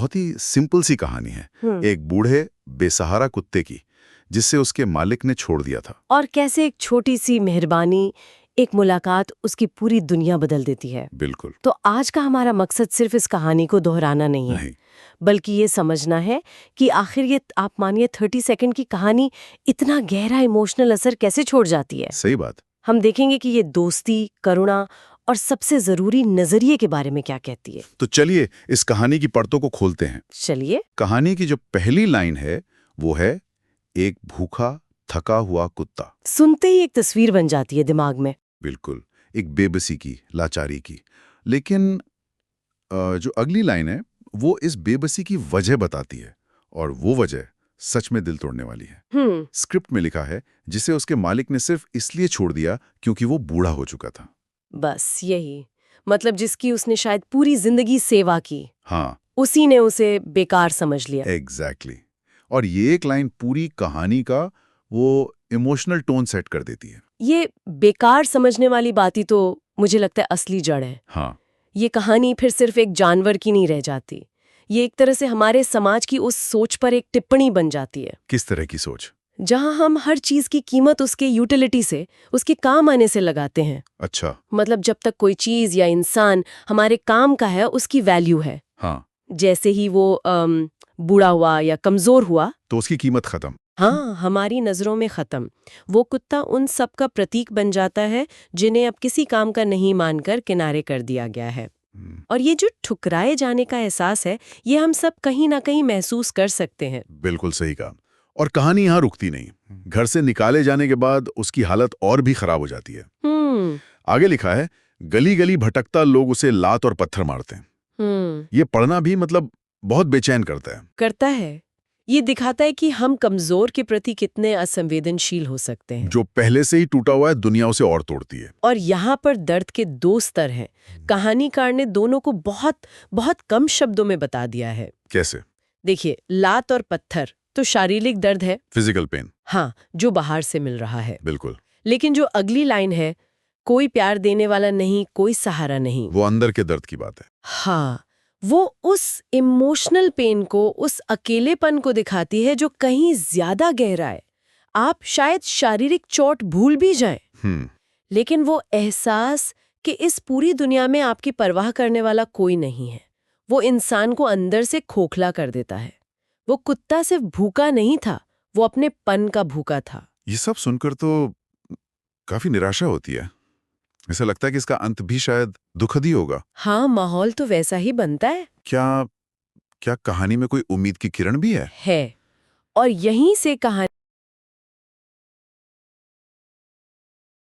बहुत ही सिंपल सी कहानी है, एक बूढ़े बेसहारा कुत्ते की जिससे उसके मालिक ने छोड़ दिया था। और कैसे एक छोटी सी मेहरबानी, एक मुलाकात उसकी पूरी दुनिया बदल देती है। बिल्कुल तो आज का हमारा मकसद सिर्फ इस कहानी को दोहराना नहीं है, बल्कि ये समझना है कि आखिर ये आप मानिए 30 सेकंड की कहानी इतना गहरा इमोशनल असर कैसे छोड़ जाती है। सही बात। हम देखेंगे कि ये दोस्ती, करुणा और सबसे जरूरी नजरिए के बारे में क्या कहती है। तो चलिए इस कहानी की परतों को खोलते हैं। चलिए। कहानी की जो पहली लाइन है वो है एक भूखा थका हुआ कुत्ता। सुनते ही एक तस्वीर बन जाती है दिमाग में। बिल्कुल, एक बेबसी की, लाचारी की। लेकिन जो अगली लाइन है वो इस बेबसी की वजह बताती है, और वो वजह सच में दिल तोड़ने वाली है। स्क्रिप्ट में लिखा है जिसे उसके मालिक ने सिर्फ इसलिए छोड़ दिया क्योंकि वो बूढ़ा हो चुका था। बस यही, मतलब जिसकी उसने शायद पूरी जिंदगी सेवा की, हाँ, उसी ने उसे बेकार समझ लिया। एग्जैक्टली। और ये एक लाइन पूरी कहानी का वो इमोशनल टोन सेट कर देती है। ये बेकार समझने वाली बात ही तो मुझे लगता है असली जड़ है। हाँ, ये कहानी फिर सिर्फ एक जानवर की नहीं रह जाती, ये एक तरह से हमारे समाज की उस सोच पर एक टिप्पणी बन जाती है। किस तरह की सोच? जहां हम हर चीज की कीमत उसके यूटिलिटी से, उसके काम आने से लगाते हैं। अच्छा। मतलब जब तक कोई चीज या इंसान हमारे काम का है, उसकी वैल्यू है। हाँ, जैसे ही वो बूढ़ा हुआ या कमजोर हुआ तो उसकी कीमत खत्म। हाँ, हमारी नजरों में खत्म। वो कुत्ता उन सब का प्रतीक बन जाता है जिन्हें अब किसी काम का नहीं मानकर किनारे कर दिया गया है। और ये जो ठुकराए जाने का एहसास है, ये हम सब कहीं ना कहीं महसूस कर सकते हैं। बिल्कुल सही कहा। और कहानी यहाँ रुकती नहीं। घर से निकाले जाने के बाद उसकी हालत और भी खराब हो जाती है। आगे लिखा है, गली गली भटकता लोग उसे लात और पत्थर मारते हैं। ये पढ़ना भी मतलब बहुत बेचैन करता है। ये दिखाता है कि हम कमजोर के प्रति कितने असंवेदनशील हो सकते हैं। जो पहले से ही टूटा हुआ है, दुनिया उसे और तोड़ती है। और यहाँ पर दर्द के 2 स्तर हैं। कहानीकार ने दोनों को बहुत बहुत कम शब्दों में बता दिया है। कैसे? देखिए, लात और पत्थर तो शारीरिक दर्द है, फिजिकल पेन। हाँ, जो बाहर से मिल रहा है। बिल्कुल। लेकिन जो अगली लाइन है, कोई प्यार देने वाला नहीं, कोई सहारा नहीं, वो अंदर के दर्द की बात है। हाँ, वो उस इमोशनल पेन को, उस अकेलेपन को दिखाती है जो कहीं ज्यादा गहरा है। आप शायद शारीरिक चोट भूल भी जाएं, लेकिन वो एहसास कि इस पूरी दुनिया में आपकी परवाह करने वाला कोई नहीं है, वो इंसान को अंदर से खोखला कर देता है। वो कुत्ता सिर्फ भूखा नहीं था, वो अपने पन का भूखा था। ये सब सुनकर तो काफी निराशा होती है। ऐसा लगता है कि इसका अंत भी शायद दुखद ही होगा। हाँ, माहौल तो वैसा ही बनता है। क्या क्या कहानी में कोई उम्मीद की किरण भी है? और यहीं से कहानी